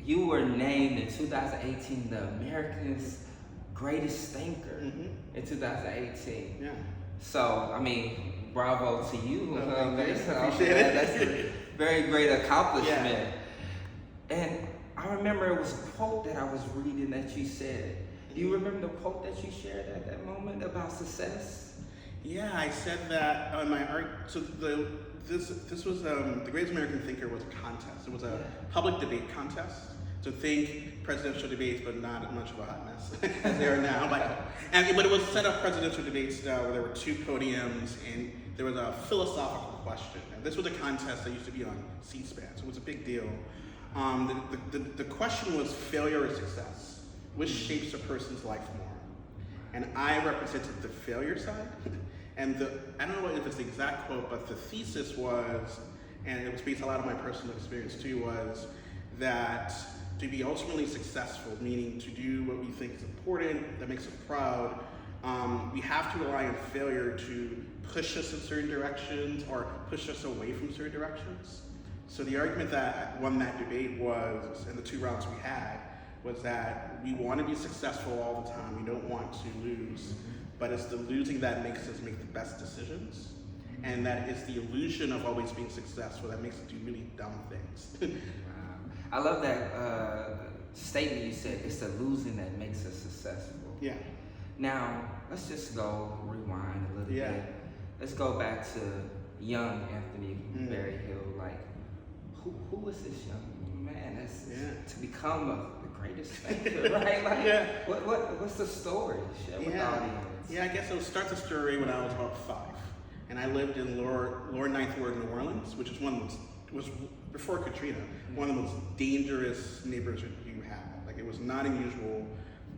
you were named in 2018 the America's greatest thinker in 2018. Yeah. So, I mean, bravo to you. Appreciate it. That's a very great accomplishment. Yeah. And I remember it was a quote that I was reading that you said. Do you remember the quote that you shared at that moment about success? Yeah, I said that on my art. So this was the Greatest American Thinker was a contest. It was a public debate contest. So think presidential debates, but not much of a hot mess as they are now. But it was set up presidential debates where there were two podiums and there was a philosophical question. And this was a contest that used to be on C-SPAN, so it was a big deal. The question was failure or success. Which shapes a person's life more? And I represented the failure side. And I don't know if it's the exact quote, but the thesis was, and it was based on a lot of my personal experience too, was that to be ultimately successful, meaning to do what we think is important, that makes us proud, we have to rely on failure to push us in certain directions or push us away from certain directions. So the argument that won that debate was, in the two rounds we had, was that we want to be successful all the time, we don't want to lose, but it's the losing that makes us make the best decisions, and that it's the illusion of always being successful that makes us do really dumb things. Wow. I love that statement you said, it's the losing that makes us successful. Yeah. Now, let's just go rewind a little bit. Let's go back to young Anthony Berryhill. Like, who was this young man that's to become the greatest thinker, right? Like, what's the story? Share with the audience. Yeah, I guess it'll start the story when I was about 5. And I lived in lower Ninth Ward, New Orleans, which is was before Katrina, one of the most dangerous neighborhoods you had. Like, it was not unusual,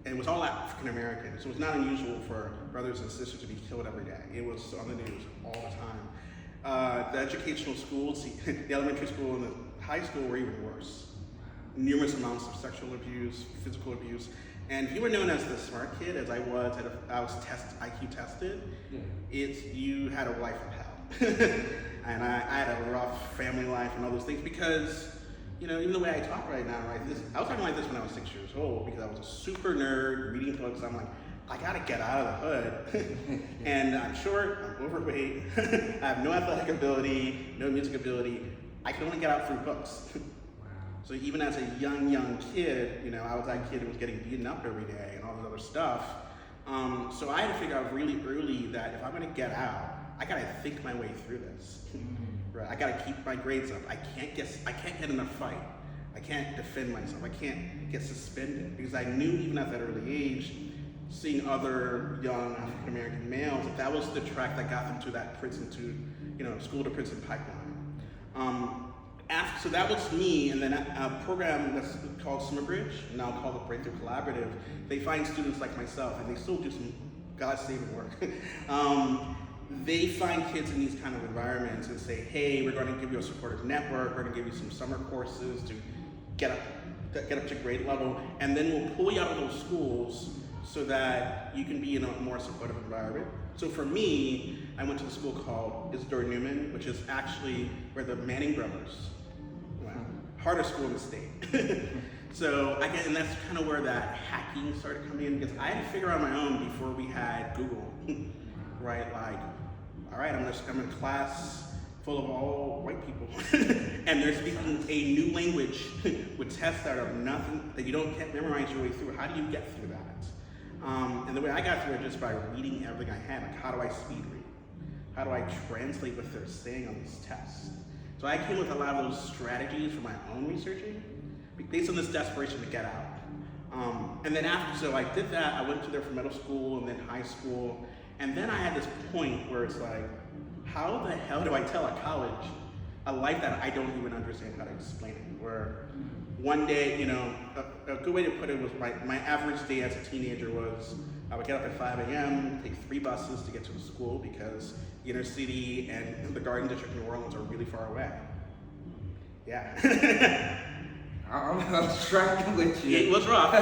and it was all African American, so it was not unusual for brothers and sisters to be killed every day. It was on the news all the time. The educational schools, the elementary school and the high school were even worse. Numerous amounts of sexual abuse, physical abuse. And if you were known as the smart kid, as I was, IQ tested, you had a life of hell. And I had a rough family life and all those things because, even the way I talk right now, right? I was talking like this when I was 6 years old because I was a super nerd, reading books. I'm like, I gotta get out of the hood. And I'm short, I'm overweight, I have no athletic ability, no music ability. I can only get out through books. So even as a young kid, I was that kid who was getting beaten up every day and all this other stuff. So I had to figure out really early that if I'm gonna get out, I gotta think my way through this. Right? I gotta keep my grades up. I can't get in a fight. I can't defend myself. I can't get suspended because I knew even at that early age, seeing other young African American males, that was the track that got them to that prison, school to prison pipeline. So that was me, and then a program that's called Summer Bridge, now called the Breakthrough Collaborative, they find students like myself, and they still do some God-saving work. They find kids in these kind of environments and say, hey, we're going to give you a supportive network, we're going to give you some summer courses to get up to grade level, and then we'll pull you out of those schools so that you can be in a more supportive environment. So for me, I went to a school called Isidore Newman, which is actually where the Manning brothers went. Hardest school in the state. And that's kind of where that hacking started coming in because I had to figure out on my own before we had Google, right? Like, all right, I'm in a class full of all white people, and they're speaking a new language with tests that are nothing, that you can't memorize your way through. How do you get through that? And the way I got through it just by reading everything I had, like how do I speed read? How do I translate what they're saying on these tests? So I came with a lot of those strategies for my own researching, based on this desperation to get out. And then so I did that, I went to there for middle school and then high school, and then I had this point where it's like, how the hell do I tell a college a life that I don't even understand how to explain it? Where one day, a good way to put it was my average day as a teenager was I would get up at 5 a.m., take 3 buses to get to the school because the inner city and the Garden District of New Orleans are really far away. Yeah. I'm tracking with you. It was rough.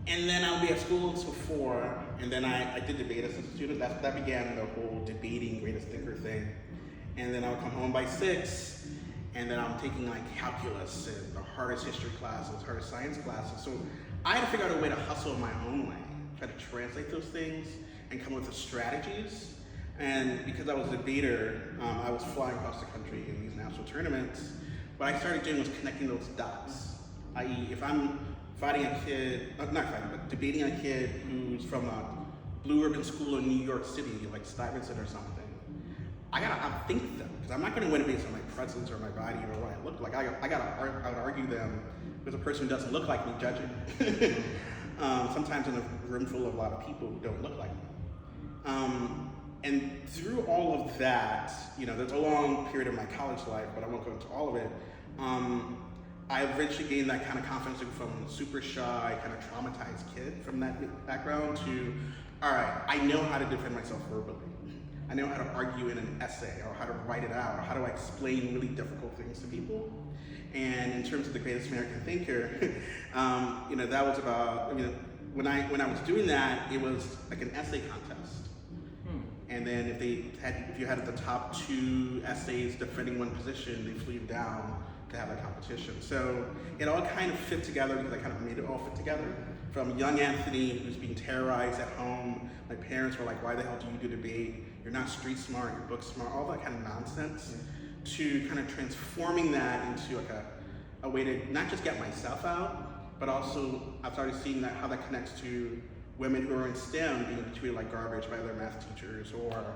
And then I would be at school until 4, and then I did debate as a student. That began the whole debating greatest thinker thing. And then I would come home by 6, and then I'm taking like calculus and the hardest history classes, hardest science classes. So I had to figure out a way to hustle in my own way, try to translate those things and come up with the strategies. And because I was a debater, I was flying across the country in these national tournaments. What I started doing was connecting those dots. I.e., if I'm fighting a kid, not fighting, but debating a kid who's from a blue urban school in New York City, like Stuyvesant or something, I gotta outthink them, because I'm not gonna win it based on my presence or my body or what I look like. I would argue them with a person who doesn't look like me judging. Sometimes in a room full of a lot of people who don't look like me. And through all of that, there's a long period of my college life, but I won't go into all of it. I eventually gained that kind of confidence from a super shy, kind of traumatized kid from that background to, all right, I know how to defend myself verbally. I know how to argue in an essay, or how to write it out, or how to explain really difficult things to people. And in terms of the greatest American thinker, that was about, when I was doing that, it was like an essay contest. And then if you had the top 2 essays defending one position, they flew you down to have a competition. So it all kind of fit together, because I kind of made it all fit together. From young Anthony, who's being terrorized at home, my parents were like, why the hell do you do debate? You're not street smart, you're book smart, all that kind of nonsense, to kind of transforming that into like a way to not just get myself out, but also I've started seeing how that connects to women who are in STEM being treated like garbage by their math teachers, or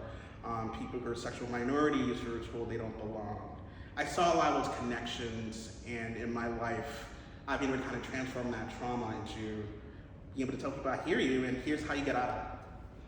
people who are sexual minorities who are told they don't belong. I saw a lot of those connections, and in my life, I've been able to kind of transform that trauma into being able to tell people, I hear you, and here's how you get out of it.